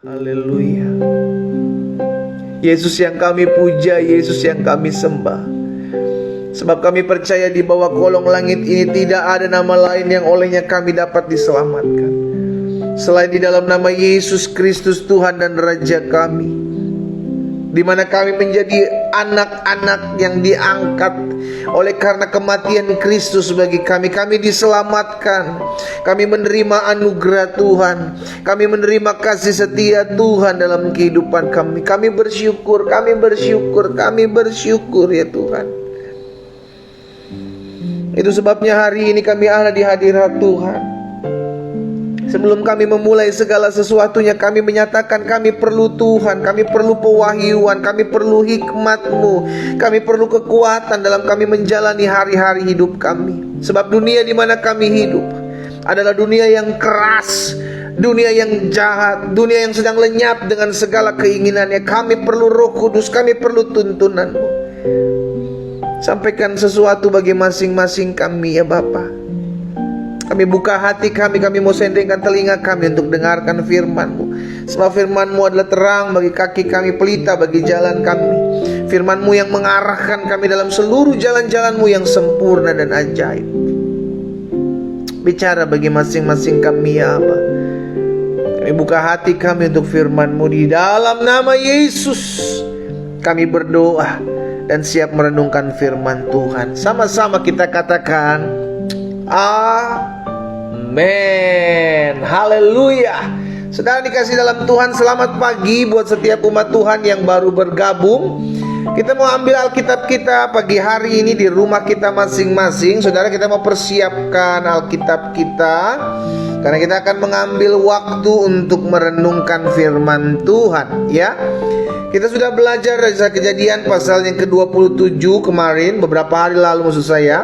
Haleluya. Yesus yang kami puja, Yesus yang kami sembah. Sebab kami percaya di bawah kolong langit ini tidak ada nama lain yang olehnya kami dapat diselamatkan selain di dalam nama Yesus Kristus Tuhan dan Raja kami, di mana kami menjadi anak-anak yang diangkat oleh karena kematian Kristus bagi kami. Kami diselamatkan, kami menerima anugerah Tuhan, kami menerima kasih setia Tuhan dalam kehidupan kami. Kami bersyukur, kami bersyukur, kami bersyukur ya Tuhan. Itu sebabnya hari ini kami ada di hadirat Tuhan. Sebelum kami memulai segala sesuatunya, kami menyatakan kami perlu Tuhan, kami perlu pewahyuan, kami perlu hikmat-Mu, kami perlu kekuatan dalam kami menjalani hari-hari hidup kami. Sebab dunia di mana kami hidup adalah dunia yang keras, dunia yang jahat, dunia yang sedang lenyap dengan segala keinginannya. Kami perlu Roh Kudus, kami perlu tuntunan-Mu. Sampaikan sesuatu bagi masing-masing kami ya Bapa. Kami buka hati kami mau sendengkan telinga kami untuk dengarkan firman-Mu. Sebab firman-Mu adalah terang bagi kaki kami, pelita bagi jalan kami. Firman-Mu yang mengarahkan kami dalam seluruh jalan-jalan-Mu yang sempurna dan ajaib. Bicara bagi masing-masing kami ya Bapa. Kami buka hati kami untuk firman-Mu. Di dalam nama Yesus kami berdoa dan siap merenungkan firman Tuhan. Sama-sama kita katakan amin. Haleluya. Saudara dikasih dalam Tuhan, selamat pagi buat setiap umat Tuhan yang baru bergabung. Kita mau ambil Alkitab kita pagi hari ini di rumah kita masing-masing. Saudara, kita mau persiapkan Alkitab kita karena kita akan mengambil waktu untuk merenungkan firman Tuhan ya. Kita sudah belajar dari Kejadian pasal yang ke-27 kemarin, beberapa hari lalu maksud saya,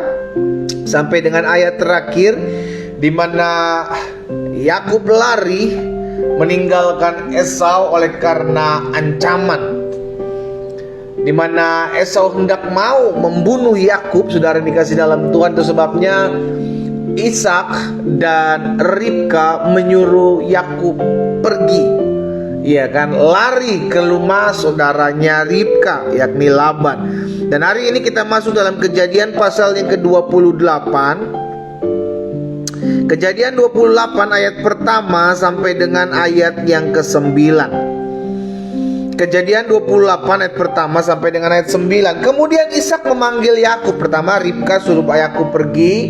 sampai dengan ayat terakhir di mana Yakub lari meninggalkan Esau oleh karena ancaman, di mana Esau hendak mau membunuh Yakub. Saudara dikasih dalam Tuhan, itu sebabnya Ishak dan Ribka menyuruh Yakub pergi, iya kan, lari ke rumah saudaranya Ribka, yakni Laban. Dan hari ini kita masuk dalam Kejadian pasal yang ke-28. Kejadian 28 ayat pertama sampai dengan ayat yang ke-9. Kejadian 28 ayat pertama sampai dengan ayat 9. Kemudian Ishak memanggil Yakub. Pertama Ribka suruh Yakub pergi.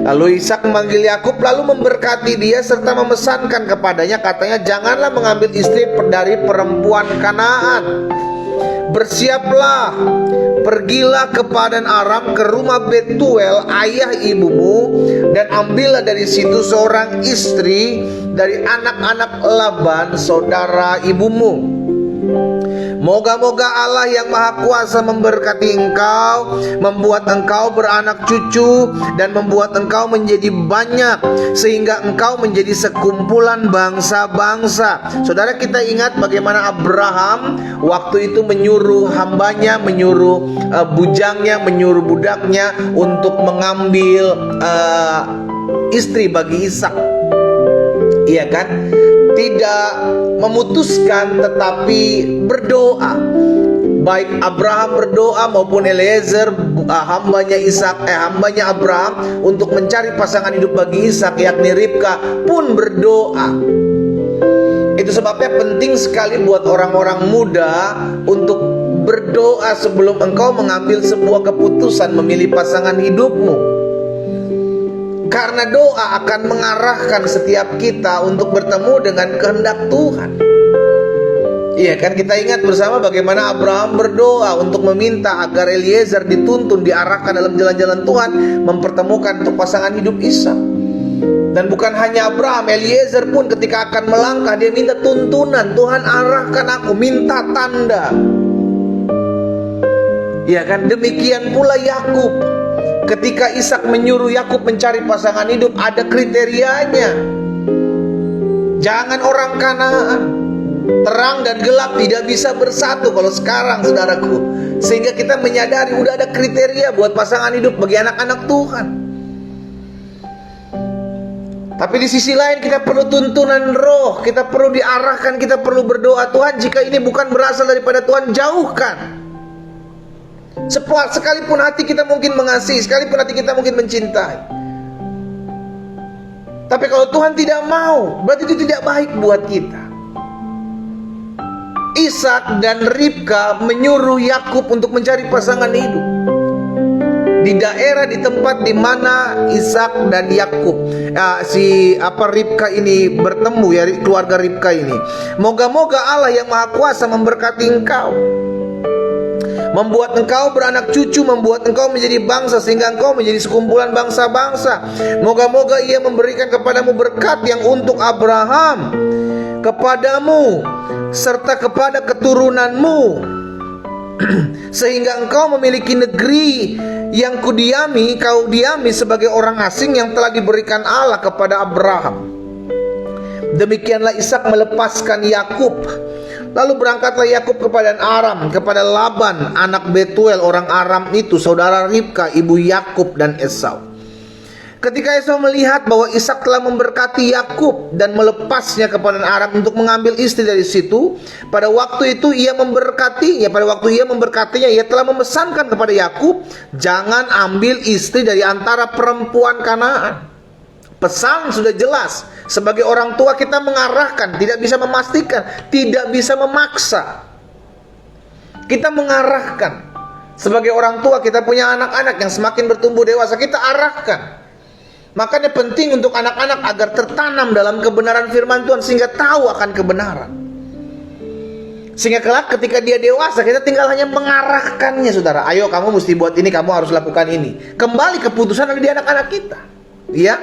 Lalu Ishak memanggil Yakub lalu memberkati dia serta memesankan kepadanya, katanya, janganlah mengambil istri dari perempuan Kanaan. Bersiaplah, pergilah ke Padan Aram, ke rumah Betuel ayah ibumu, dan ambillah dari situ seorang istri dari anak-anak Laban saudara ibumu. Moga-moga Allah yang Maha Kuasa memberkati engkau, membuat engkau beranak cucu, dan membuat engkau menjadi banyak, sehingga engkau menjadi sekumpulan bangsa-bangsa. Saudara, kita ingat bagaimana Abraham waktu itu menyuruh hambanya, menyuruh bujangnya, menyuruh budaknya untuk mengambil istri bagi Ishak. Iya kan? Tidak memutuskan tetapi berdoa. Baik Abraham berdoa maupun Eliezer hambanya Abraham untuk mencari pasangan hidup bagi Ishak, yakni Ribka, pun berdoa. Itu sebabnya penting sekali buat orang-orang muda untuk berdoa sebelum engkau mengambil sebuah keputusan memilih pasangan hidupmu. Karena doa akan mengarahkan setiap kita untuk bertemu dengan kehendak Tuhan. Iya kan, kita ingat bersama bagaimana Abraham berdoa untuk meminta agar Eliezer dituntun, diarahkan dalam jalan-jalan Tuhan, mempertemukan untuk pasangan hidup Ishak. Dan bukan hanya Abraham, Eliezer pun ketika akan melangkah dia minta tuntunan, Tuhan arahkan aku, minta tanda. Iya kan, demikian pula Yakub. Ketika Ishak menyuruh Yakub mencari pasangan hidup, ada kriterianya. Jangan orang Kanaan. Terang dan gelap tidak bisa bersatu kalau sekarang, saudaraku. Sehingga kita menyadari udah ada kriteria buat pasangan hidup bagi anak-anak Tuhan. Tapi di sisi lain kita perlu tuntunan roh, kita perlu diarahkan, kita perlu berdoa, Tuhan jika ini bukan berasal daripada Tuhan, jauhkan. Sekalipun hati kita mungkin mengasihi, sekalipun hati kita mungkin mencintai. Tapi kalau Tuhan tidak mau, berarti itu tidak baik buat kita. Ishak dan Ribka menyuruh Yakub untuk mencari pasangan hidup di daerah, di tempat di mana Ishak dan Yakub Ribka ini bertemu, ya, keluarga Ribka ini. Moga-moga Allah yang Maha Kuasa memberkati engkau, membuat engkau beranak cucu, membuat engkau menjadi bangsa sehingga engkau menjadi sekumpulan bangsa-bangsa. Moga-moga Ia memberikan kepadamu berkat yang untuk Abraham, kepadamu serta kepada keturunanmu, sehingga engkau memiliki negeri yang kau diami sebagai orang asing yang telah diberikan Allah kepada Abraham. Demikianlah Ishak melepaskan Yakub. Lalu berangkatlah Yakub kepada Aram, kepada Laban anak Betuel orang Aram itu, saudara Ribka ibu Yakub dan Esau. Ketika Esau melihat bahwa Ishak telah memberkati Yakub dan melepasnya kepada Aram untuk mengambil istri dari situ, pada waktu ia memberkatinya, ia telah memesankan kepada Yakub, jangan ambil istri dari antara perempuan Kanaan. Pesan sudah jelas. Sebagai orang tua kita mengarahkan, tidak bisa memastikan, tidak bisa memaksa. Kita mengarahkan. Sebagai orang tua kita punya anak-anak yang semakin bertumbuh dewasa, kita arahkan. Makanya penting untuk anak-anak agar tertanam dalam kebenaran firman Tuhan sehingga tahu akan kebenaran. Sehingga kelak ketika dia dewasa, kita tinggal hanya mengarahkannya, saudara. Ayo kamu mesti buat ini, kamu harus lakukan ini. Kembali keputusan ada di anak-anak kita, ya.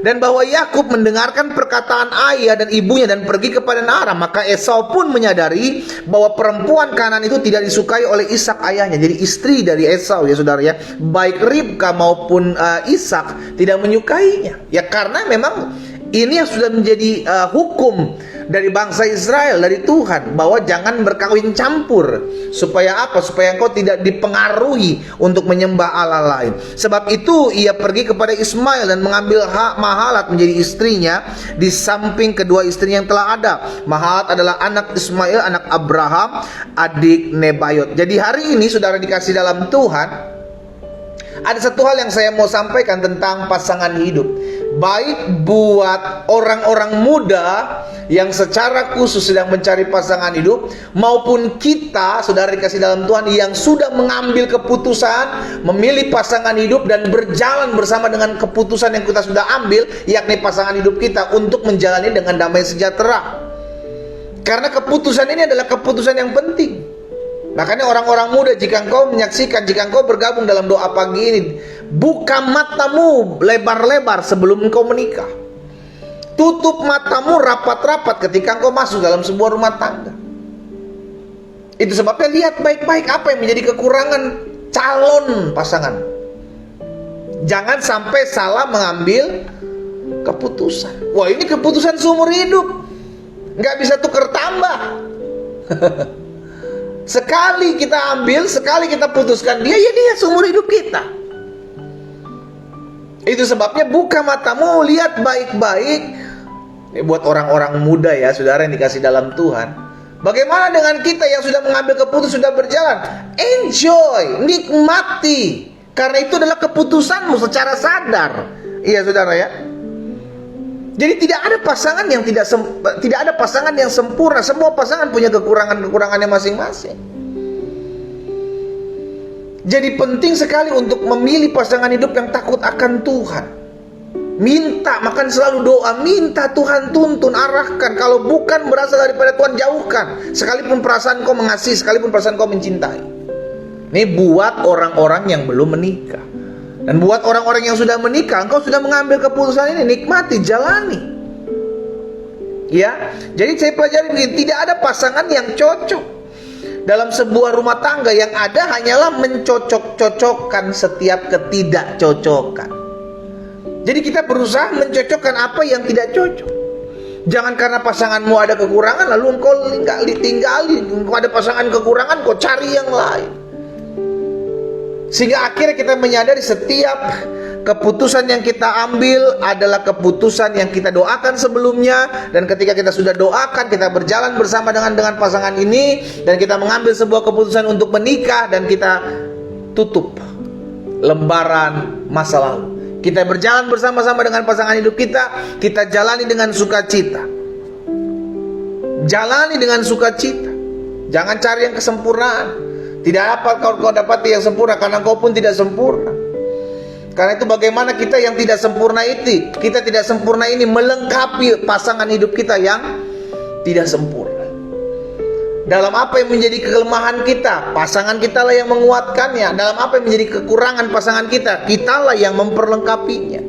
Dan bahwa Yakub mendengarkan perkataan ayah dan ibunya dan pergi kepada Aram. Maka Esau pun menyadari bahwa perempuan Kanaan itu tidak disukai oleh Ishak ayahnya. Jadi istri dari Esau, ya saudara, ya, baik Ribka maupun Ishak tidak menyukainya. Ya karena memang ini yang sudah menjadi hukum dari bangsa Israel, dari Tuhan, bahwa jangan berkawin campur. Supaya apa? Supaya engkau tidak dipengaruhi untuk menyembah Allah lain. Sebab itu ia pergi kepada Ismail dan mengambil Mahalat menjadi istrinya di samping kedua istrinya yang telah ada. Mahalat adalah anak Ismail, anak Abraham, adik Nebayot. Jadi hari ini saudara dikasih dalam Tuhan, ada satu hal yang saya mau sampaikan tentang pasangan hidup. Baik buat orang-orang muda yang secara khusus sedang mencari pasangan hidup, maupun kita, saudara dikasih dalam Tuhan, yang sudah mengambil keputusan memilih pasangan hidup dan berjalan bersama dengan keputusan yang kita sudah ambil, yakni pasangan hidup kita, untuk menjalani dengan damai sejahtera. Karena keputusan ini adalah keputusan yang penting. Makanya orang-orang muda, jika engkau menyaksikan, jika engkau bergabung dalam doa pagi ini, buka matamu lebar-lebar sebelum engkau menikah. Tutup matamu rapat-rapat ketika engkau masuk dalam sebuah rumah tangga. Itu sebabnya lihat baik-baik apa yang menjadi kekurangan calon pasangan. Jangan sampai salah mengambil keputusan. Wah, ini keputusan seumur hidup, nggak bisa tuker tambah. Sekali kita ambil, sekali kita putuskan dia, ya dia seumur hidup kita. Itu sebabnya buka matamu, lihat baik-baik. Ini buat orang-orang muda, ya saudara yang dikasih dalam Tuhan. Bagaimana dengan kita yang sudah mengambil keputusan, sudah berjalan? Enjoy, nikmati. Karena itu adalah keputusanmu secara sadar. Iya saudara, ya. Jadi tidak ada pasangan yang tidak ada pasangan yang sempurna. Semua pasangan punya kekurangannya masing-masing. Jadi penting sekali untuk memilih pasangan hidup yang takut akan Tuhan. Minta, makan selalu doa, minta Tuhan tuntun, arahkan. Kalau bukan berasal daripada Tuhan, jauhkan. Sekalipun perasaan kau mengasihi, sekalipun perasaan kau mencintai. Ini buat orang-orang yang belum menikah. Dan buat orang-orang yang sudah menikah, engkau sudah mengambil keputusan ini, nikmati, jalani. Ya, jadi saya pelajari begini, tidak ada pasangan yang cocok dalam sebuah rumah tangga. Yang ada hanyalah mencocok-cocokkan setiap ketidakcocokan. Jadi kita berusaha mencocokkan apa yang tidak cocok. Jangan karena pasanganmu ada kekurangan lalu engkau tinggalin. Engkau ada pasangan kekurangan, kau cari yang lain. Sehingga akhirnya kita menyadari setiap keputusan yang kita ambil adalah keputusan yang kita doakan sebelumnya, dan ketika kita sudah doakan, kita berjalan bersama dengan pasangan ini, dan kita mengambil sebuah keputusan untuk menikah, dan kita tutup lembaran masa lalu. Kita berjalan bersama-sama dengan pasangan hidup kita jalani dengan sukacita. Jalani dengan sukacita. Jangan cari yang kesempurnaan. Tidak dapat kau dapati yang sempurna, karena kau pun tidak sempurna. Karena itu bagaimana kita yang tidak sempurna ini melengkapi pasangan hidup kita yang tidak sempurna. Dalam apa yang menjadi kelemahan kita, pasangan kita lah yang menguatkannya. Dalam apa yang menjadi kekurangan pasangan kita, kita lah yang memperlengkapinya.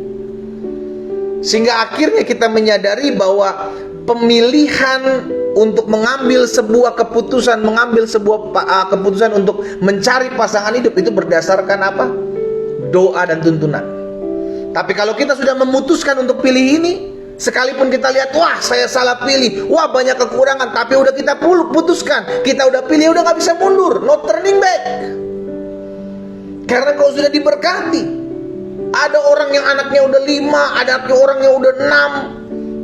Sehingga akhirnya kita menyadari bahwa pemilihan untuk mengambil sebuah keputusan, keputusan untuk mencari pasangan hidup itu berdasarkan apa? Doa dan tuntunan. Tapi kalau kita sudah memutuskan untuk pilih ini, sekalipun kita lihat, wah saya salah pilih, wah banyak kekurangan, tapi udah kita putuskan, kita udah pilih, udah gak bisa mundur, no turning back. Karena kalau sudah diberkati, ada orang yang anaknya udah 5, ada orang yang udah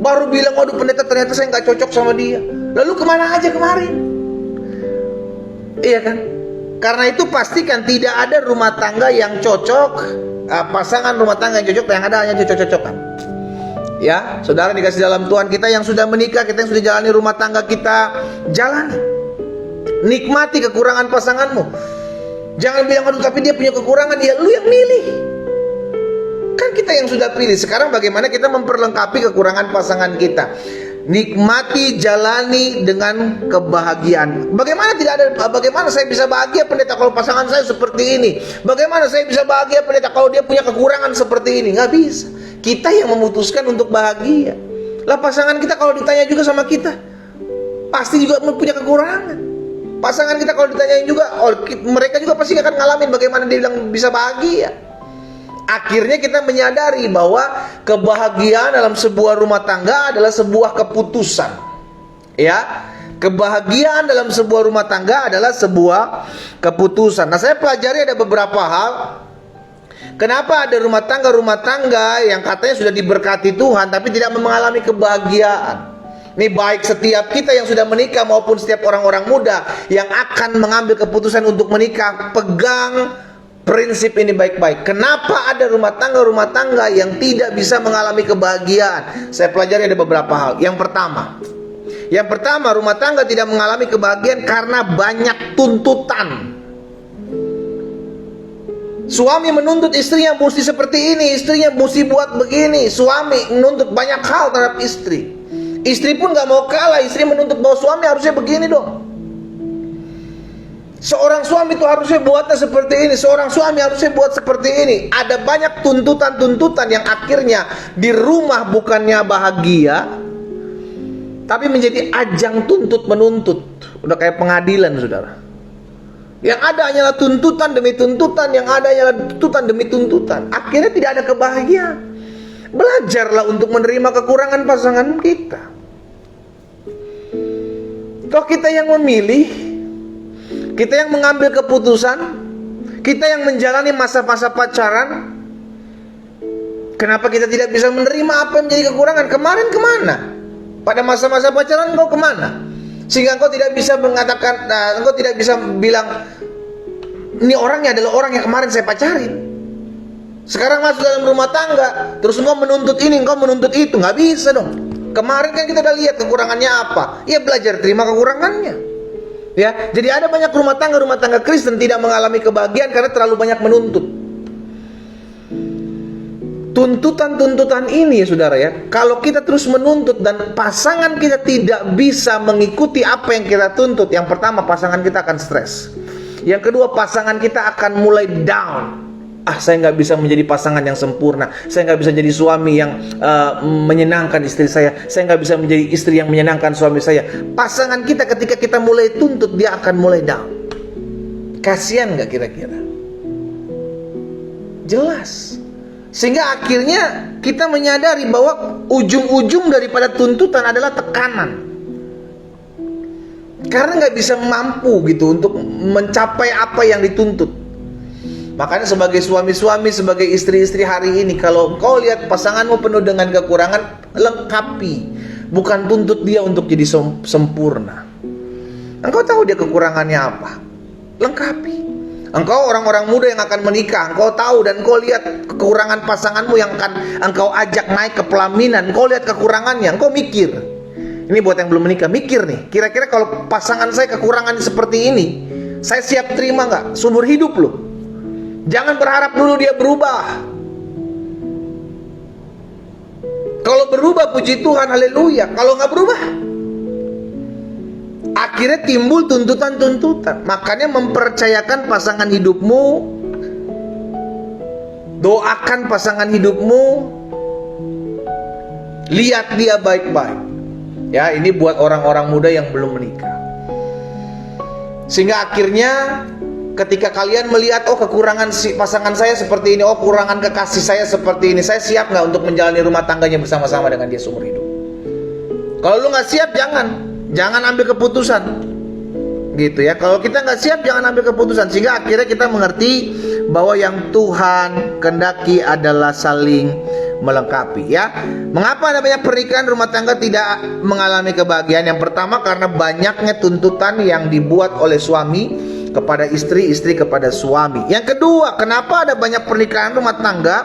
6, baru bilang, waduh pendeta ternyata saya gak cocok sama dia. Lalu kemana aja kemarin? Iya kan? Karena itu pastikan tidak ada rumah tangga yang cocok, pasangan rumah tangga yang cocok, yang ada hanya cocok-cocokan. Ya, saudara dikasih dalam Tuhan, kita yang sudah menikah, kita yang sudah jalani rumah tangga kita, jalani. Nikmati kekurangan pasanganmu. Jangan bilang, aduh tapi dia punya kekurangan, ya lu yang milih. Kan kita yang sudah pilih. Sekarang bagaimana kita memperlengkapi kekurangan pasangan kita? Nikmati, jalani dengan kebahagiaan. Bagaimana saya bisa bahagia pendeta kalau pasangan saya seperti ini? Bagaimana saya bisa bahagia pendeta kalau dia punya kekurangan seperti ini? Nggak bisa. Kita yang memutuskan untuk bahagia. Lah pasangan kita kalau ditanya juga sama kita, pasti juga punya kekurangan. Pasangan kita kalau ditanyain juga, mereka juga pasti akan ngalamin bagaimana dia bilang bisa bahagia. Akhirnya kita menyadari bahwa kebahagiaan dalam sebuah rumah tangga adalah sebuah keputusan. Ya, kebahagiaan dalam sebuah rumah tangga adalah sebuah keputusan. Nah, saya pelajari ada beberapa hal. Kenapa ada rumah tangga yang katanya sudah diberkati Tuhan tapi tidak mengalami kebahagiaan? Ini baik setiap kita yang sudah menikah maupun setiap orang-orang muda yang akan mengambil keputusan untuk menikah, pegang prinsip ini baik-baik. Kenapa ada rumah tangga yang tidak bisa mengalami kebahagiaan? Saya pelajari ada beberapa hal. Yang pertama, rumah tangga tidak mengalami kebahagiaan karena banyak tuntutan. Suami menuntut istrinya mesti seperti ini, istrinya mesti buat begini. Suami menuntut banyak hal terhadap istri. Istri pun gak mau kalah, istri menuntut bahwa suami harusnya begini dong. Seorang suami itu harusnya buatnya seperti ini, seorang suami harusnya buat seperti ini. Ada banyak tuntutan-tuntutan yang akhirnya di rumah bukannya bahagia, tapi menjadi ajang tuntut menuntut. Udah kayak pengadilan, saudara. Yang ada hanyalah tuntutan demi tuntutan, yang ada hanyalah tuntutan demi tuntutan. Akhirnya tidak ada kebahagiaan. Belajarlah untuk menerima kekurangan pasangan kita. Toh kita yang memilih, kita yang mengambil keputusan, kita yang menjalani masa-masa pacaran. Kenapa kita tidak bisa menerima apa yang menjadi kekurangan? Kemarin kemana? Pada masa-masa pacaran engkau kemana? Sehingga engkau tidak bisa mengatakan, engkau tidak bisa bilang, ini orangnya adalah orang yang kemarin saya pacarin. Sekarang masuk dalam rumah tangga, terus engkau menuntut ini, engkau menuntut itu. Nggak bisa dong. Kemarin kan kita udah lihat kekurangannya apa. Ya belajar terima kekurangannya. Ya, jadi ada banyak rumah tangga Kristen tidak mengalami kebahagiaan karena terlalu banyak menuntut. Tuntutan-tuntutan ini ya saudara ya, kalau kita terus menuntut dan pasangan kita tidak bisa mengikuti apa yang kita tuntut, yang pertama pasangan kita akan stres. Yang kedua pasangan kita akan mulai down. Saya nggak bisa menjadi pasangan yang sempurna, saya nggak bisa jadi suami yang menyenangkan istri saya nggak bisa menjadi istri yang menyenangkan suami saya. Pasangan kita ketika kita mulai tuntut, dia akan mulai down. Kasian nggak kira-kira? Jelas. Sehingga akhirnya kita menyadari bahwa ujung-ujung daripada tuntutan adalah tekanan. Karena nggak bisa mampu gitu untuk mencapai apa yang dituntut. Makanya sebagai suami-suami, sebagai istri-istri hari ini, kalau kau lihat pasanganmu penuh dengan kekurangan, lengkapi. Bukan tuntut dia untuk jadi sempurna. Engkau tahu dia kekurangannya apa? Lengkapi. Engkau orang-orang muda yang akan menikah, engkau tahu dan engkau lihat kekurangan pasanganmu yang akan engkau ajak naik ke pelaminan. Engkau lihat kekurangannya, engkau mikir. Ini buat yang belum menikah, mikir nih. Kira-kira kalau pasangan saya kekurangan seperti ini, saya siap terima nggak? Seumur hidup loh. Jangan berharap dulu dia berubah. Kalau berubah, puji Tuhan, haleluya. Kalau nggak berubah, akhirnya timbul tuntutan-tuntutan. Makanya mempercayakan pasangan hidupmu, doakan pasangan hidupmu, lihat dia baik-baik. Ya, ini buat orang-orang muda yang belum menikah. Sehingga akhirnya ketika kalian melihat, oh kekurangan si pasangan saya seperti ini, oh kekurangan kekasih saya seperti ini, saya siap nggak untuk menjalani rumah tangganya bersama-sama dengan dia seumur hidup? Kalau lu nggak siap, jangan ambil keputusan, gitu ya. Kalau kita nggak siap, jangan ambil keputusan. Sehingga akhirnya kita mengerti bahwa yang Tuhan kehendaki adalah saling melengkapi, ya. Mengapa ada banyak pernikahan rumah tangga tidak mengalami kebahagiaan? Yang pertama, karena banyaknya tuntutan yang dibuat oleh suami kepada istri, istri kepada suami. Yang kedua, kenapa ada banyak pernikahan rumah tangga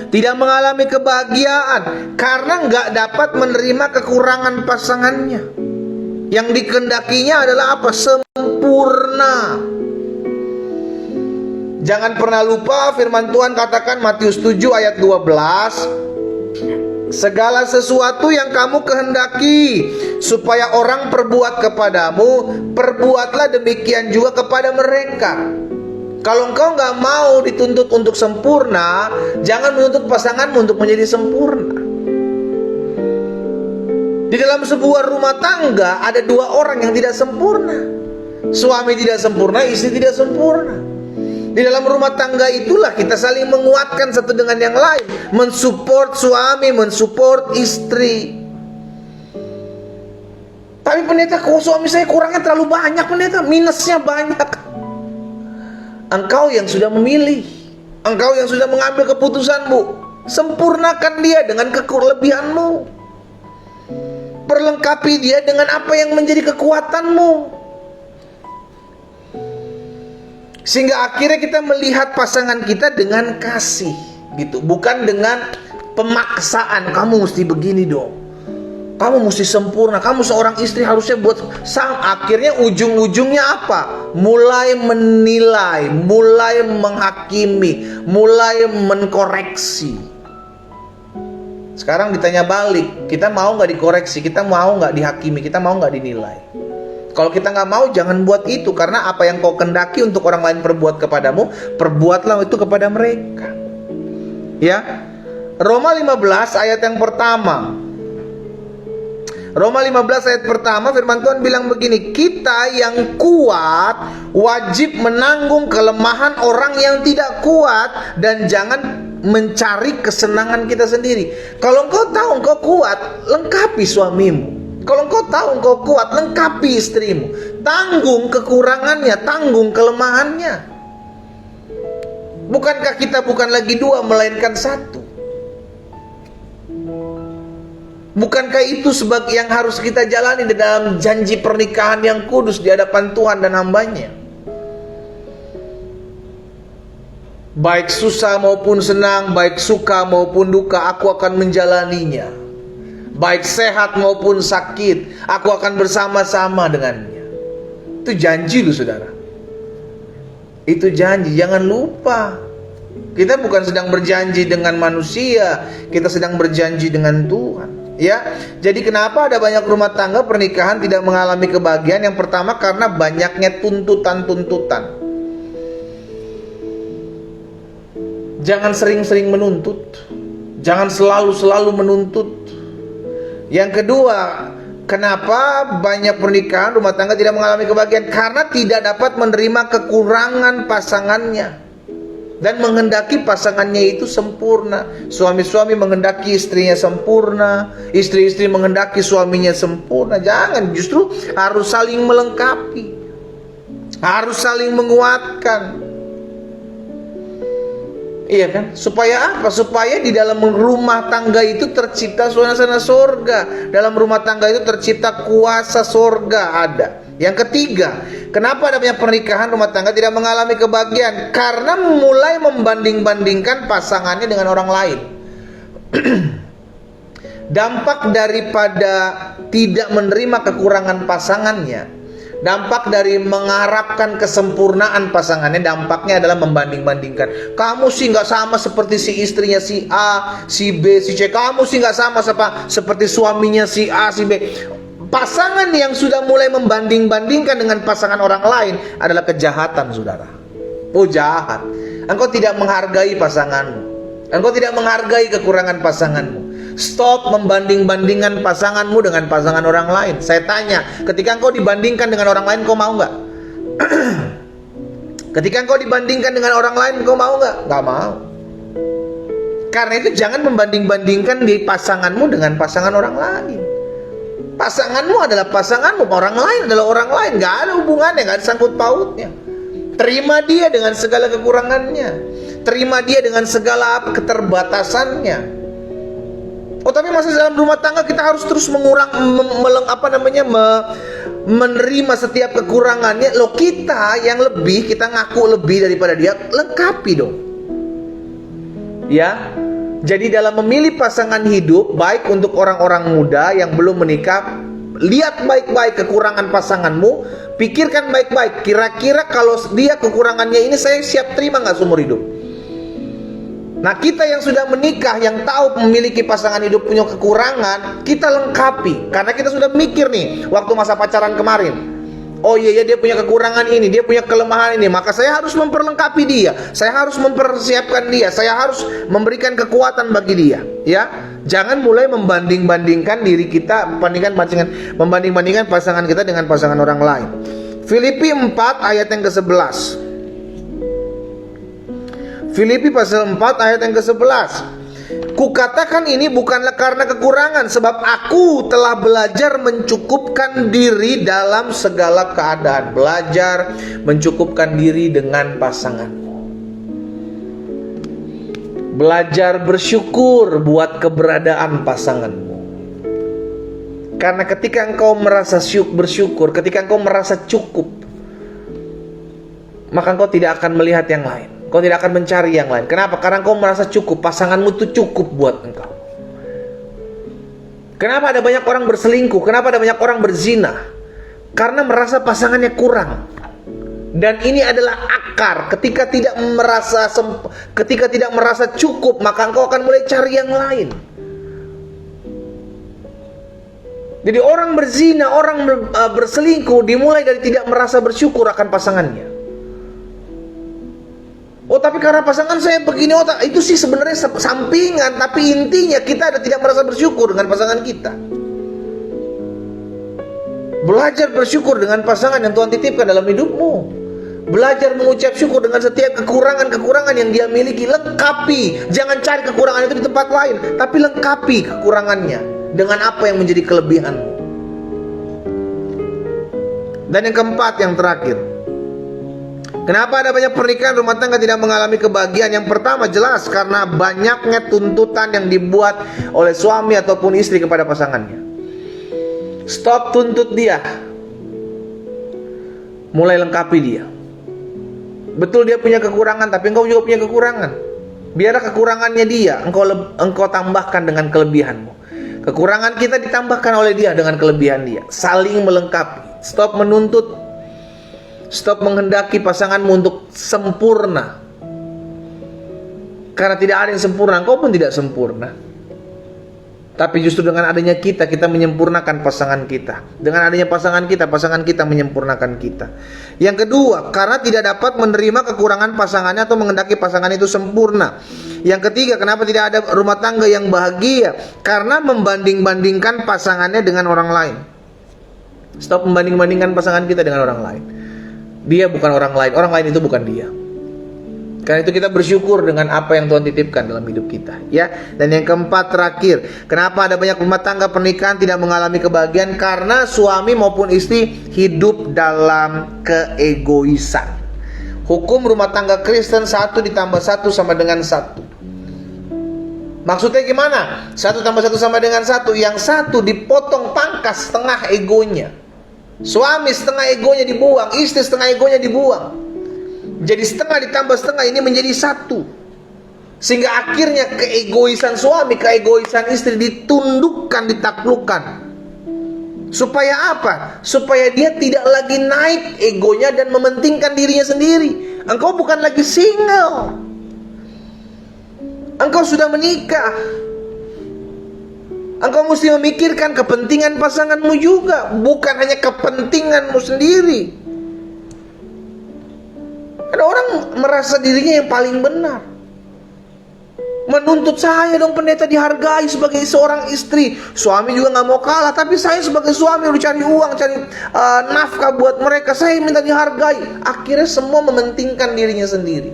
tidak mengalami kebahagiaan? Karena nggak dapat menerima kekurangan pasangannya. Yang dikehendakinya adalah apa? Sempurna. Jangan pernah lupa firman Tuhan katakan Matius 7 ayat 12, segala sesuatu yang kamu kehendaki supaya orang perbuat kepadamu, perbuatlah demikian juga kepada mereka. Kalau engkau nggak mau dituntut untuk sempurna, jangan menuntut pasanganmu untuk menjadi sempurna. Di dalam sebuah rumah tangga ada dua orang yang tidak sempurna. Suami tidak sempurna, istri tidak sempurna. Di dalam rumah tangga itulah kita saling menguatkan satu dengan yang lain, mensupport suami, mensupport istri. Tapi pendeta, kok suami saya kurangnya terlalu banyak pendeta, minusnya banyak. Engkau yang sudah memilih, engkau yang sudah mengambil keputusan, Bu. Sempurnakan dia dengan kelebihanmu. Perlengkapi dia dengan apa yang menjadi kekuatanmu. Sehingga akhirnya kita melihat pasangan kita dengan kasih, gitu. Bukan dengan pemaksaan, kamu mesti begini dong, kamu mesti sempurna, kamu seorang istri harusnya buat sang. Akhirnya ujung-ujungnya apa? Mulai menilai, mulai menghakimi, mulai mengkoreksi. Sekarang ditanya balik, kita mau gak dikoreksi, kita mau gak dihakimi, kita mau gak dinilai? Kalau kita nggak mau, jangan buat itu. Karena apa yang kau kendaki untuk orang lain perbuat kepadamu, perbuatlah itu kepada mereka. Ya, Roma 15 ayat yang pertama. Roma 15 ayat pertama, firman Tuhan bilang begini, kita yang kuat wajib menanggung kelemahan orang yang tidak kuat, dan jangan mencari kesenangan kita sendiri. Kalau engkau tahu engkau kuat, lengkapi suamimu. Kalau engkau tahu engkau kuat, lengkapi istrimu. Tanggung kekurangannya, tanggung kelemahannya. Bukankah kita bukan lagi dua, melainkan satu? Bukankah itu sebagai yang harus kita jalani di dalam janji pernikahan yang kudus di hadapan Tuhan dan hambanya? Baik susah maupun senang, baik suka maupun duka, aku akan menjalaninya. Baik sehat maupun sakit, aku akan bersama-sama dengannya. Itu janji loh saudara. Itu janji, jangan lupa. Kita bukan sedang berjanji dengan manusia, kita sedang berjanji dengan Tuhan. Ya, jadi kenapa ada banyak rumah tangga pernikahan tidak mengalami kebahagiaan? Yang pertama karena banyaknya tuntutan-tuntutan. Jangan sering-sering menuntut. Jangan selalu-selalu menuntut. Yang kedua, kenapa banyak pernikahan rumah tangga tidak mengalami kebahagiaan? Karena tidak dapat menerima kekurangan pasangannya dan menghendaki pasangannya itu sempurna. Suami-suami menghendaki istrinya sempurna, istri-istri menghendaki suaminya sempurna. Jangan, justru harus saling melengkapi, harus saling menguatkan. Iya kan? Supaya apa? Supaya di dalam rumah tangga itu tercipta suasana surga. Dalam rumah tangga itu tercipta kuasa surga ada. Yang ketiga, kenapa adanya pernikahan rumah tangga tidak mengalami kebahagiaan? Karena mulai membanding-bandingkan pasangannya dengan orang lain. Dampak daripada tidak menerima kekurangan pasangannya, dampak dari mengharapkan kesempurnaan pasangannya, dampaknya adalah membanding-bandingkan. Kamu sih nggak sama seperti si istrinya si A, si B, si C. Kamu sih nggak sama seperti suaminya si A, si B. Pasangan yang sudah mulai membanding-bandingkan dengan pasangan orang lain adalah kejahatan, saudara. Oh, jahat. Engkau tidak menghargai pasanganmu. Engkau tidak menghargai kekurangan pasanganmu. Stop membanding-bandingkan pasanganmu dengan pasangan orang lain. Saya tanya, ketika engkau dibandingkan dengan orang lain, kau mau nggak? Ketika engkau dibandingkan dengan orang lain, kau mau nggak? Nggak mau. Karena itu jangan membanding-bandingkan di pasanganmu dengan pasangan orang lain. Pasanganmu adalah pasanganmu, orang lain adalah orang lain. Nggak ada hubungannya, nggak ada sangkut pautnya. Terima dia dengan segala kekurangannya. Terima dia dengan segala keterbatasannya. Oh, tapi masih dalam rumah tangga kita harus terus menerima setiap kekurangannya. Loh, kita yang lebih, kita ngaku lebih daripada dia, lengkapi dong. Ya. Jadi dalam memilih pasangan hidup, baik untuk orang-orang muda yang belum menikah, lihat baik-baik kekurangan pasanganmu, pikirkan baik-baik, kira-kira kalau dia kekurangannya ini saya siap terima nggak seumur hidup. Nah, kita yang sudah menikah, yang tahu memiliki pasangan hidup punya kekurangan, kita lengkapi. Karena kita sudah mikir nih, waktu masa pacaran kemarin. Oh iya, dia punya kekurangan ini, dia punya kelemahan ini. Maka saya harus memperlengkapi dia. Saya harus mempersiapkan dia. Saya harus memberikan kekuatan bagi dia. Ya, jangan mulai membanding-bandingkan diri kita, membanding-bandingkan pasangan kita dengan pasangan orang lain. Filipi 4 ayat yang ke-11. Filipi pasal 4 ayat yang ke-11. Kukatakan ini bukanlah karena kekurangan, sebab aku telah belajar mencukupkan diri dalam segala keadaan. Belajar mencukupkan diri dengan pasanganmu. Belajar bersyukur buat keberadaan pasanganmu. Karena ketika engkau merasa bersyukur, ketika engkau merasa cukup, maka engkau tidak akan melihat yang lain. Kau tidak akan mencari yang lain. Kenapa? Karena kau merasa cukup. Pasanganmu itu cukup buat engkau. Kenapa ada banyak orang berselingkuh? Kenapa ada banyak orang berzina? Karena merasa pasangannya kurang. Dan ini adalah akar. Ketika tidak merasa cukup, maka engkau akan mulai cari yang lain. Jadi orang berzina, orang berselingkuh dimulai dari tidak merasa bersyukur akan pasangannya. Oh, tapi karena pasangan saya begini, itu sih sebenarnya sampingan, tapi intinya kita tidak merasa bersyukur dengan pasangan kita. Belajar bersyukur dengan pasangan yang Tuhan titipkan dalam hidupmu. Belajar mengucap syukur dengan setiap kekurangan-kekurangan yang dia miliki. Lengkapi. Jangan cari kekurangan itu di tempat lain, tapi lengkapi kekurangannya dengan apa yang menjadi kelebihanmu. Dan yang keempat, yang terakhir, kenapa ada banyak pernikahan rumah tangga tidak mengalami kebahagiaan? Yang pertama, jelas karena banyaknya tuntutan yang dibuat oleh suami ataupun istri kepada pasangannya. Stop tuntut dia. Mulai lengkapi dia. Betul dia punya kekurangan, tapi engkau juga punya kekurangan. Biarlah kekurangannya dia, engkau tambahkan dengan kelebihanmu. Kekurangan kita ditambahkan oleh dia dengan kelebihan dia. Saling melengkapi. Stop menuntut. Stop menghendaki pasanganmu untuk sempurna. Karena tidak ada yang sempurna, engkau pun tidak sempurna. Tapi justru dengan adanya kita menyempurnakan pasangan kita. Dengan adanya pasangan kita menyempurnakan kita. Yang kedua, karena tidak dapat menerima kekurangan pasangannya atau menghendaki pasangan itu sempurna. Yang ketiga, kenapa tidak ada rumah tangga yang bahagia? Karena membanding-bandingkan pasangannya dengan orang lain. Stop membanding-bandingkan pasangan kita dengan orang lain. Dia bukan orang lain itu bukan dia. Karena itu kita bersyukur dengan apa yang Tuhan titipkan dalam hidup kita, ya. Dan yang keempat, terakhir, kenapa ada banyak rumah tangga pernikahan tidak mengalami kebahagiaan? Karena suami maupun istri hidup dalam keegoisan. Hukum rumah tangga Kristen 1 ditambah 1 sama dengan 1. Maksudnya gimana? 1 tambah 1 sama dengan 1. Yang 1 dipotong pangkas setengah egonya. Suami setengah egonya dibuang, istri setengah egonya dibuang. Jadi setengah ditambah setengah ini menjadi 1. Sehingga akhirnya keegoisan suami, keegoisan istri ditundukkan, ditaklukkan. Supaya apa? Supaya dia tidak lagi naik egonya dan mementingkan dirinya sendiri. Engkau bukan lagi single. Engkau sudah menikah. Engkau mesti memikirkan kepentingan pasanganmu juga, bukan hanya kepentinganmu sendiri. Ada orang merasa dirinya yang paling benar. Menuntut saya dong pendeta dihargai sebagai seorang istri. Suami juga gak mau kalah, tapi saya sebagai suami udah cari uang, cari nafkah buat mereka, saya minta dihargai. Akhirnya semua mementingkan dirinya sendiri.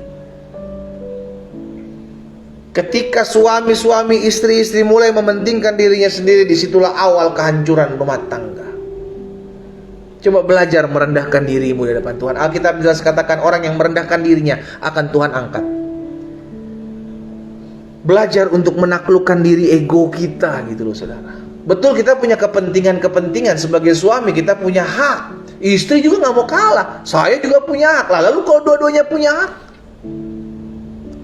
Ketika suami-suami, istri-istri mulai mementingkan dirinya sendiri, disitulah awal kehancuran rumah tangga. Coba belajar merendahkan dirimu di hadapan Tuhan. Alkitab jelas katakan orang yang merendahkan dirinya akan Tuhan angkat. Belajar untuk menaklukkan diri ego kita gitu loh saudara. Betul kita punya kepentingan-kepentingan sebagai suami, kita punya hak. Istri juga gak mau kalah, saya juga punya hak. Lalu kalau dua-duanya punya hak,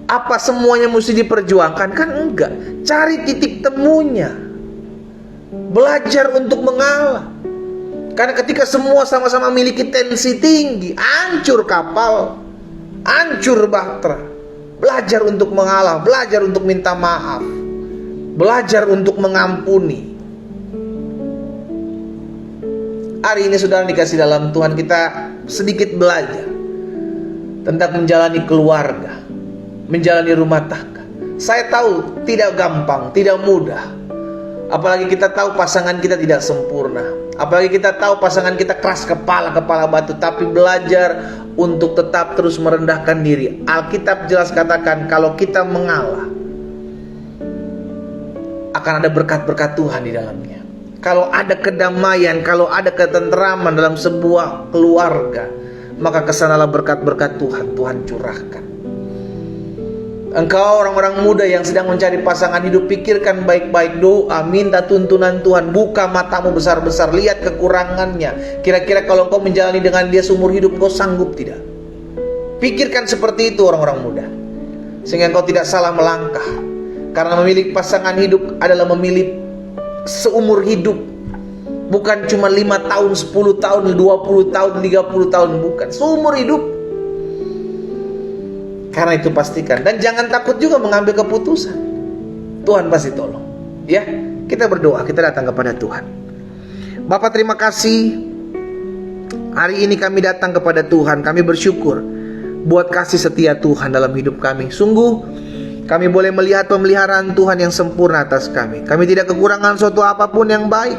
apa semuanya mesti diperjuangkan? Kan enggak. Cari titik temunya. Belajar untuk mengalah. Karena ketika semua sama-sama memiliki tensi tinggi, hancur kapal, hancur bahtera. Belajar untuk mengalah, belajar untuk minta maaf, belajar untuk mengampuni. Hari ini saudara dikasih dalam Tuhan, kita sedikit belajar tentang menjalani keluarga, menjalani rumah tangga. Saya tahu tidak gampang, tidak mudah. Apalagi kita tahu pasangan kita tidak sempurna. Apalagi kita tahu pasangan kita keras kepala, kepala batu. Tapi belajar untuk tetap terus merendahkan diri. Alkitab jelas katakan kalau kita mengalah, akan ada berkat-berkat Tuhan di dalamnya. Kalau ada kedamaian, kalau ada ketentraman dalam sebuah keluarga, maka kesanalah berkat-berkat Tuhan, Tuhan curahkan. Engkau orang-orang muda yang sedang mencari pasangan hidup, pikirkan baik-baik, doa, minta tuntunan Tuhan. Buka matamu besar-besar, lihat kekurangannya. Kira-kira kalau engkau menjalani dengan dia seumur hidup, engkau sanggup tidak? Pikirkan seperti itu orang-orang muda, sehingga engkau tidak salah melangkah. Karena memilih pasangan hidup adalah memilih seumur hidup. Bukan cuma 5 tahun, 10 tahun, 20 tahun, 30 tahun. Bukan, seumur hidup. Karena itu pastikan. Dan jangan takut juga mengambil keputusan. Tuhan pasti tolong. Ya, kita berdoa, kita datang kepada Tuhan. Bapa terima kasih. Hari ini kami datang kepada Tuhan. Kami bersyukur buat kasih setia Tuhan dalam hidup kami. Sungguh kami boleh melihat pemeliharaan Tuhan yang sempurna atas kami. Kami tidak kekurangan suatu apapun yang baik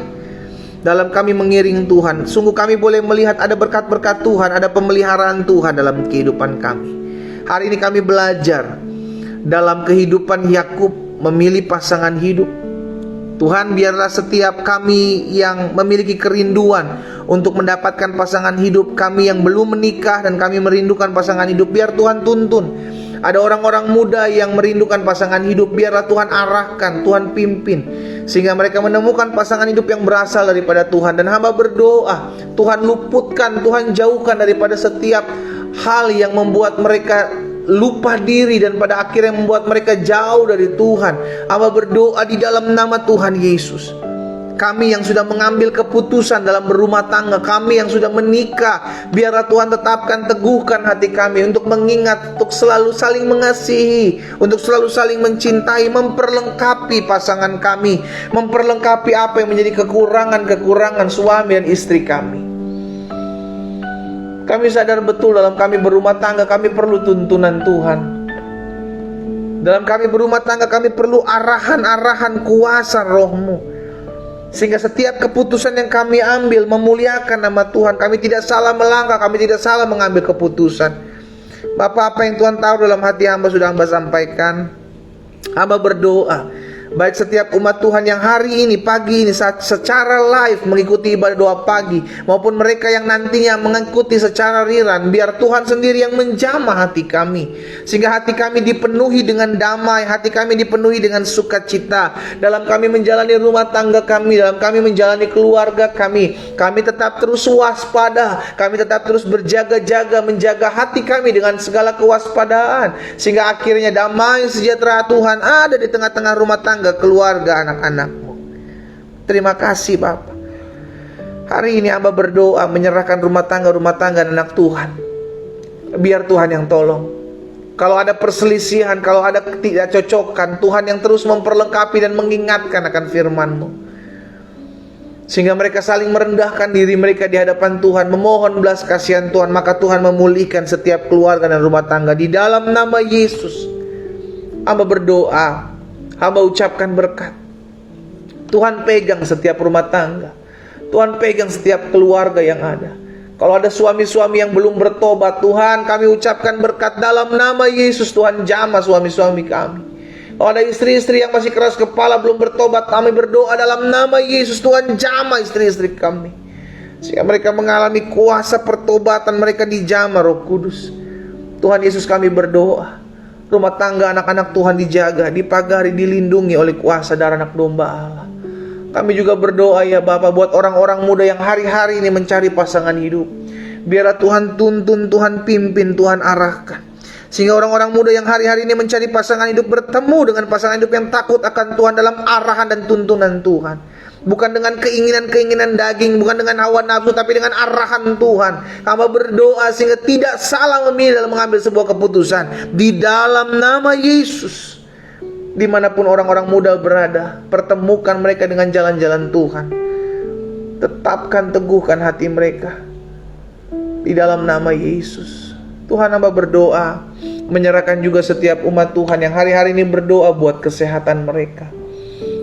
dalam kami mengiring Tuhan. Sungguh kami boleh melihat ada berkat-berkat Tuhan, ada pemeliharaan Tuhan dalam kehidupan kami. Hari ini kami belajar dalam kehidupan Yakub memilih pasangan hidup. Tuhan, biarlah setiap kami yang memiliki kerinduan untuk mendapatkan pasangan hidup, kami yang belum menikah dan kami merindukan pasangan hidup, biar Tuhan tuntun. Ada orang-orang muda yang merindukan pasangan hidup, biarlah Tuhan arahkan, Tuhan pimpin, sehingga mereka menemukan pasangan hidup yang berasal daripada Tuhan. Dan hamba berdoa, Tuhan luputkan, Tuhan jauhkan daripada setiap hal yang membuat mereka lupa diri dan pada akhirnya membuat mereka jauh dari Tuhan. Hamba berdoa di dalam nama Tuhan Yesus, kami yang sudah mengambil keputusan dalam berumah tangga, kami yang sudah menikah, biarlah Tuhan tetapkan, teguhkan hati kami untuk mengingat, untuk selalu saling mengasihi, untuk selalu saling mencintai, memperlengkapi pasangan kami, memperlengkapi apa yang menjadi kekurangan-kekurangan suami dan istri kami. Kami sadar betul dalam kami berumah tangga, kami perlu tuntunan Tuhan. Dalam kami berumah tangga, kami perlu arahan-arahan kuasa Roh-Mu, sehingga setiap keputusan yang kami ambil memuliakan nama Tuhan. Kami tidak salah melangkah, kami tidak salah mengambil keputusan. Bapak, apa yang Tuhan tahu dalam hati hamba sudah hamba sampaikan. Hamba berdoa, baik setiap umat Tuhan yang hari ini, pagi ini secara live mengikuti ibadah doa pagi, maupun mereka yang nantinya mengikuti secara riran, biar Tuhan sendiri yang menjamah hati kami, sehingga hati kami dipenuhi dengan damai, hati kami dipenuhi dengan sukacita dalam kami menjalani rumah tangga kami, dalam kami menjalani keluarga kami. Kami tetap terus waspada, kami tetap terus berjaga-jaga, menjaga hati kami dengan segala kewaspadaan, sehingga akhirnya damai sejahtera Tuhan ada di tengah-tengah rumah tangga, keluarga, anak-anak-Mu. Terima kasih Bapa. Hari ini hamba berdoa menyerahkan rumah tangga anak Tuhan. Biar Tuhan yang tolong. Kalau ada perselisihan, kalau ada ketidakcocokan, Tuhan yang terus memperlengkapi dan mengingatkan akan firman-Mu, sehingga mereka saling merendahkan diri mereka di hadapan Tuhan, memohon belas kasihan Tuhan. Maka Tuhan memulihkan setiap keluarga dan rumah tangga. Di dalam nama Yesus hamba berdoa, hamba ucapkan berkat. Tuhan pegang setiap rumah tangga, Tuhan pegang setiap keluarga yang ada. Kalau ada suami-suami yang belum bertobat, Tuhan kami ucapkan berkat dalam nama Yesus. Tuhan jamah suami-suami kami. Kalau ada istri-istri yang masih keras kepala belum bertobat, kami berdoa dalam nama Yesus. Tuhan jamah istri-istri kami, sehingga mereka mengalami kuasa pertobatan, mereka dijamah Roh Kudus. Tuhan Yesus kami berdoa, rumah tangga anak-anak Tuhan dijaga, dipagari, dilindungi oleh kuasa darah anak domba Allah. Kami juga berdoa ya Bapa, buat orang-orang muda yang hari-hari ini mencari pasangan hidup. Biarlah Tuhan tuntun, Tuhan pimpin, Tuhan arahkan, sehingga orang-orang muda yang hari-hari ini mencari pasangan hidup bertemu dengan pasangan hidup yang takut akan Tuhan dalam arahan dan tuntunan Tuhan. Bukan dengan keinginan-keinginan daging, bukan dengan hawa nafsu, tapi dengan arahan Tuhan. Hamba berdoa sehingga tidak salah memilih dalam mengambil sebuah keputusan. Di dalam nama Yesus, dimanapun orang-orang muda berada, pertemukan mereka dengan jalan-jalan Tuhan. Tetapkan, teguhkan hati mereka di dalam nama Yesus. Tuhan, hamba berdoa menyerahkan juga setiap umat Tuhan yang hari-hari ini berdoa buat kesehatan mereka.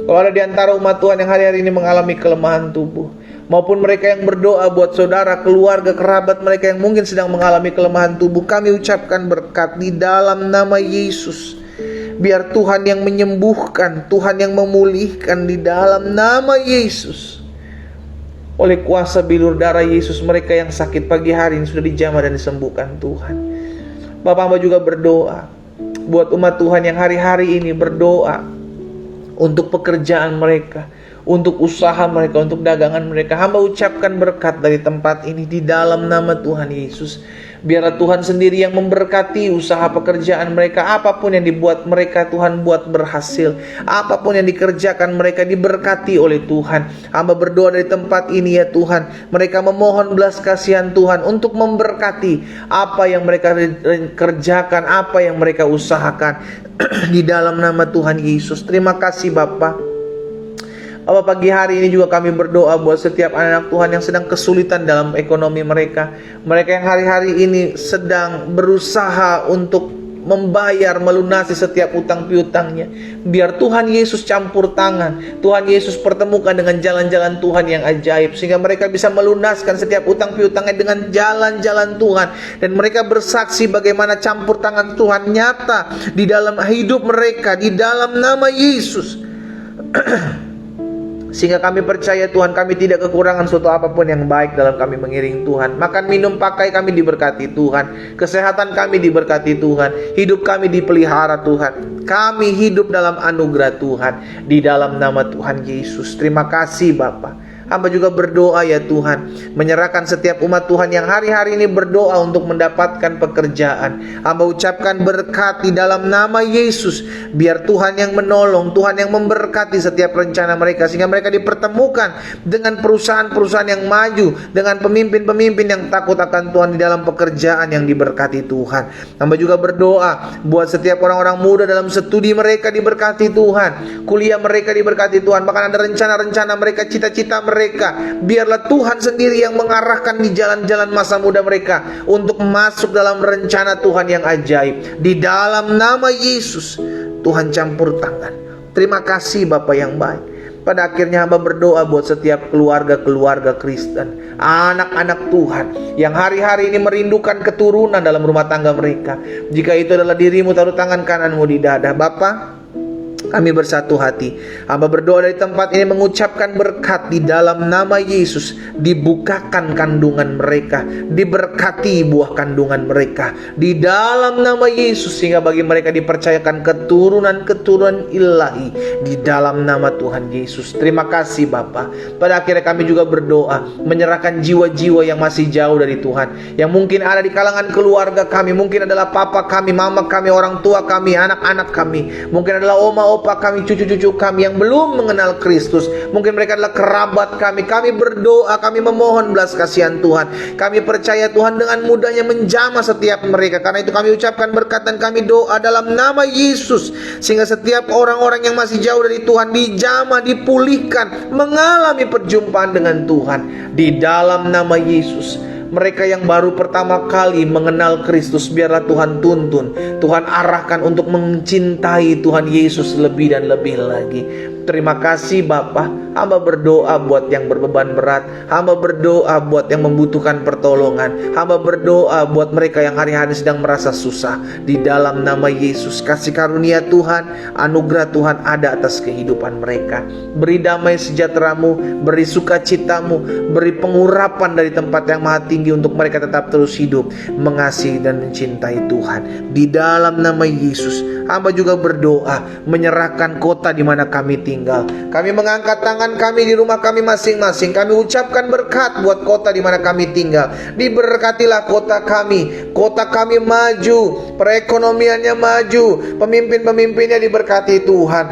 Kalau ada di antara umat Tuhan yang hari-hari ini mengalami kelemahan tubuh, maupun mereka yang berdoa buat saudara, keluarga, kerabat mereka yang mungkin sedang mengalami kelemahan tubuh, kami ucapkan berkat di dalam nama Yesus. Biar Tuhan yang menyembuhkan, Tuhan yang memulihkan di dalam nama Yesus. Oleh kuasa bilur darah Yesus, mereka yang sakit pagi hari ini sudah dijamah dan disembuhkan Tuhan. Bapak hamba juga berdoa buat umat Tuhan yang hari-hari ini berdoa untuk pekerjaan mereka, untuk usaha mereka, untuk dagangan mereka. Hamba ucapkan berkat dari tempat ini di dalam nama Tuhan Yesus. Biarlah Tuhan sendiri yang memberkati usaha pekerjaan mereka. Apapun yang dibuat mereka, Tuhan buat berhasil. Apapun yang dikerjakan mereka diberkati oleh Tuhan. Hamba berdoa dari tempat ini ya Tuhan, mereka memohon belas kasihan Tuhan untuk memberkati apa yang mereka kerjakan, apa yang mereka usahakan di dalam nama Tuhan Yesus. Terima kasih Bapa. Pagi hari ini juga kami berdoa buat setiap anak Tuhan yang sedang kesulitan dalam ekonomi mereka. Mereka yang hari-hari ini sedang berusaha untuk membayar, melunasi setiap utang piutangnya. Biar Tuhan Yesus campur tangan, Tuhan Yesus pertemukan dengan jalan-jalan Tuhan yang ajaib, sehingga mereka bisa melunaskan setiap utang piutangnya dengan jalan-jalan Tuhan. Dan mereka bersaksi bagaimana campur tangan Tuhan nyata di dalam hidup mereka, di dalam nama Yesus. Sehingga kami percaya Tuhan, kami tidak kekurangan suatu apapun yang baik dalam kami mengiring Tuhan. Makan, minum, pakai kami diberkati Tuhan. Kesehatan kami diberkati Tuhan. Hidup kami dipelihara Tuhan. Kami hidup dalam anugerah Tuhan. Di dalam nama Tuhan Yesus. Terima kasih Bapa. Hamba juga berdoa ya Tuhan, menyerahkan setiap umat Tuhan yang hari-hari ini berdoa untuk mendapatkan pekerjaan. Hamba ucapkan berkat di dalam nama Yesus. Biar Tuhan yang menolong, Tuhan yang memberkati setiap rencana mereka, sehingga mereka dipertemukan dengan perusahaan-perusahaan yang maju, dengan pemimpin-pemimpin yang takut akan Tuhan di dalam pekerjaan yang diberkati Tuhan. Hamba juga berdoa buat setiap orang-orang muda dalam studi mereka diberkati Tuhan, kuliah mereka diberkati Tuhan. Bahkan ada rencana-rencana mereka, cita-cita mereka, biarlah Tuhan sendiri yang mengarahkan di jalan-jalan masa muda mereka untuk masuk dalam rencana Tuhan yang ajaib. Di dalam nama Yesus, Tuhan campur tangan. Terima kasih Bapa yang baik. Pada akhirnya hamba berdoa buat setiap keluarga-keluarga Kristen, anak-anak Tuhan yang hari-hari ini merindukan keturunan dalam rumah tangga mereka. Jika itu adalah dirimu, taruh tangan kananmu di dada. Bapa, Kami bersatu hati. Hamba berdoa dari tempat ini mengucapkan berkat di dalam nama Yesus. Dibukakan kandungan mereka, diberkati buah kandungan mereka di dalam nama Yesus, sehingga bagi mereka dipercayakan keturunan-keturunan ilahi di dalam nama Tuhan Yesus. Terima kasih Bapa. Pada akhirnya kami juga berdoa menyerahkan jiwa-jiwa yang masih jauh dari Tuhan, yang mungkin ada di kalangan keluarga kami, mungkin adalah papa kami, mama kami, orang tua kami, anak-anak kami, mungkin adalah opa kami, cucu-cucu kami yang belum mengenal Kristus. Mungkin mereka adalah kerabat kami. Kami berdoa, kami memohon belas kasihan Tuhan. Kami percaya Tuhan dengan mudahnya menjamah setiap mereka. Karena itu kami ucapkan berkat dan kami doa dalam nama Yesus, sehingga setiap orang-orang yang masih jauh dari Tuhan dijamah, dipulihkan, mengalami perjumpaan dengan Tuhan di dalam nama Yesus. Mereka yang baru pertama kali mengenal Kristus, biarlah Tuhan tuntun, Tuhan arahkan untuk mencintai Tuhan Yesus lebih dan lebih lagi. Terima kasih Bapa. Hamba berdoa buat yang berbeban berat. Hamba berdoa buat yang membutuhkan pertolongan. Hamba berdoa buat mereka yang hari-hari sedang merasa susah. Di dalam nama Yesus, kasih karunia Tuhan, anugerah Tuhan ada atas kehidupan mereka. Beri damai sejahtera-Mu, beri sukacita-Mu, beri pengurapan dari tempat yang maha tinggi untuk mereka tetap terus hidup, mengasihi dan mencintai Tuhan. Di dalam nama Yesus, hamba juga berdoa menyerahkan kota di mana kami tinggal. Kami mengangkat tangan kami di rumah kami masing-masing. Kami ucapkan berkat buat kota di mana kami tinggal. Diberkatilah kota kami maju, perekonomiannya maju, pemimpin-pemimpinnya diberkati Tuhan.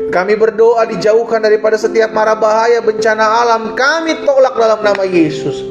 Kami berdoa dijauhkan daripada setiap mara bahaya, bencana alam. Kami tolak dalam nama Yesus.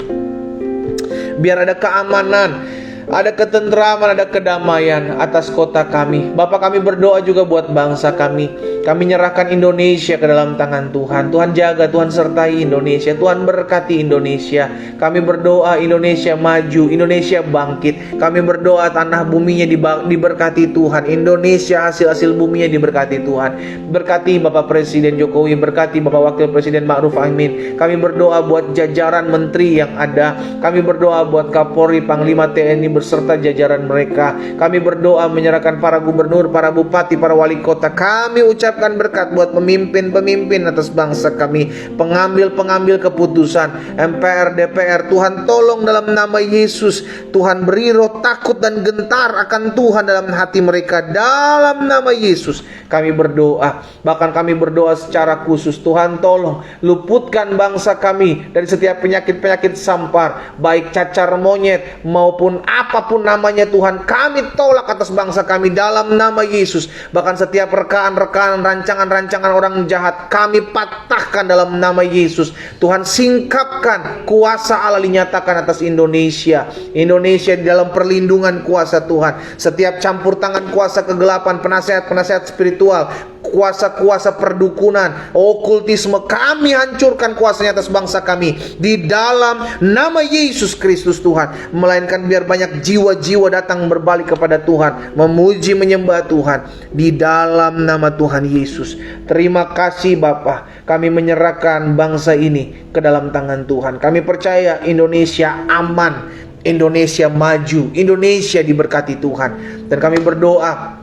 Biar ada keamanan, ada ketentraman, ada kedamaian atas kota kami. Bapak, kami berdoa juga buat bangsa kami. Kami nyerahkan Indonesia ke dalam tangan Tuhan. Tuhan jaga, Tuhan sertai Indonesia. Tuhan berkati Indonesia. Kami berdoa Indonesia maju, Indonesia bangkit. Kami berdoa tanah buminya diberkati Tuhan. Indonesia hasil-hasil buminya diberkati Tuhan. Berkati Bapak Presiden Jokowi, berkati Bapak Wakil Presiden Ma'ruf Amin. Kami berdoa buat jajaran menteri yang ada. Kami berdoa buat Kapolri, Panglima TNI beserta jajaran mereka. Kami berdoa menyerahkan para gubernur, para bupati, para wali kota. Kami ucapkan berkat buat pemimpin-pemimpin atas bangsa kami, pengambil-pengambil keputusan, MPR, DPR. Tuhan tolong dalam nama Yesus. Tuhan beri roh takut dan gentar akan Tuhan dalam hati mereka. Dalam nama Yesus kami berdoa. Bahkan kami berdoa secara khusus, Tuhan tolong luputkan bangsa kami dari setiap penyakit-penyakit sampar, baik cacar monyet maupun apapun namanya. Tuhan, kami tolak atas bangsa kami dalam nama Yesus. Bahkan setiap rekaan-rekaan, rancangan-rancangan orang jahat kami patahkan dalam nama Yesus. Tuhan, singkapkan kuasa Allah dinyatakan atas Indonesia. Indonesia di dalam perlindungan kuasa Tuhan. Setiap campur tangan kuasa kegelapan, penasehat-penasehat spiritual, kuasa-kuasa perdukunan, okultisme, kami hancurkan kuasanya atas bangsa kami di dalam nama Yesus Kristus Tuhan. Melainkan biar banyak jiwa-jiwa datang berbalik kepada Tuhan, memuji menyembah Tuhan di dalam nama Tuhan Yesus. Terima kasih Bapa. Kami menyerahkan bangsa ini ke dalam tangan Tuhan. Kami percaya Indonesia aman, Indonesia maju, Indonesia diberkati Tuhan. Dan kami berdoa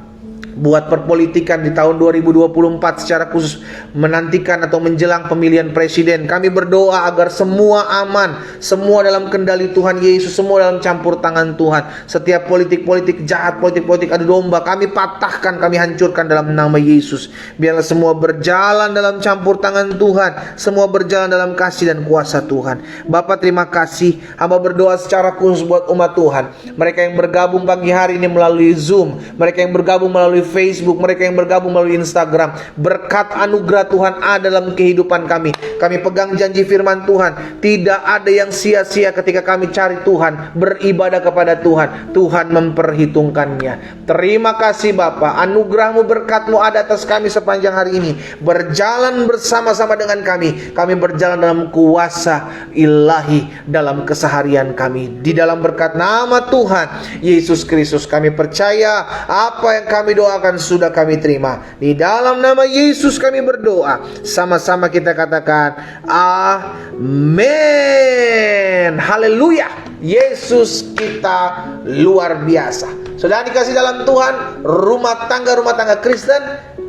buat perpolitikan di tahun 2024, secara khusus menantikan atau menjelang pemilihan presiden. Kami berdoa agar semua aman, semua dalam kendali Tuhan Yesus, semua dalam campur tangan Tuhan. Setiap politik-politik jahat, politik-politik adu domba, kami patahkan, kami hancurkan dalam nama Yesus. Biarlah semua berjalan dalam campur tangan Tuhan, semua berjalan dalam kasih dan kuasa Tuhan. Bapa, terima kasih. Hamba berdoa secara khusus buat umat Tuhan, mereka yang bergabung pagi hari ini melalui Zoom, mereka yang bergabung melalui Facebook, mereka yang bergabung melalui Instagram. Berkat anugerah Tuhan ada dalam kehidupan kami. Kami pegang janji firman Tuhan, tidak ada yang sia-sia ketika kami cari Tuhan, beribadah kepada Tuhan. Tuhan memperhitungkannya. Terima kasih Bapa. Anugerah-Mu, berkat-Mu ada atas kami sepanjang hari ini. Berjalan bersama-sama dengan kami. Kami berjalan dalam kuasa ilahi dalam keseharian kami. Di dalam berkat nama Tuhan Yesus Kristus kami percaya apa yang kami doakan sudah kami terima. Di dalam nama Yesus kami berdoa. Sama-sama kita katakan amin. Haleluya. Yesus kita luar biasa. Saudara dikasih dalam Tuhan, rumah tangga Kristen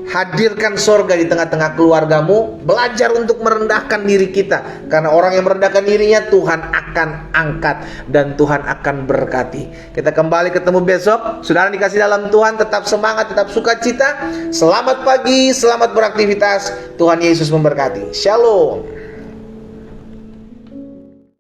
Hadirkan sorga di tengah-tengah keluargamu. Belajar untuk merendahkan diri kita, karena orang yang merendahkan dirinya Tuhan akan angkat dan Tuhan akan berkati. Kita kembali ketemu besok. Saudara dikasih dalam Tuhan, tetap semangat, tetap sukacita. Selamat pagi, selamat beraktivitas. Tuhan Yesus memberkati. Shalom.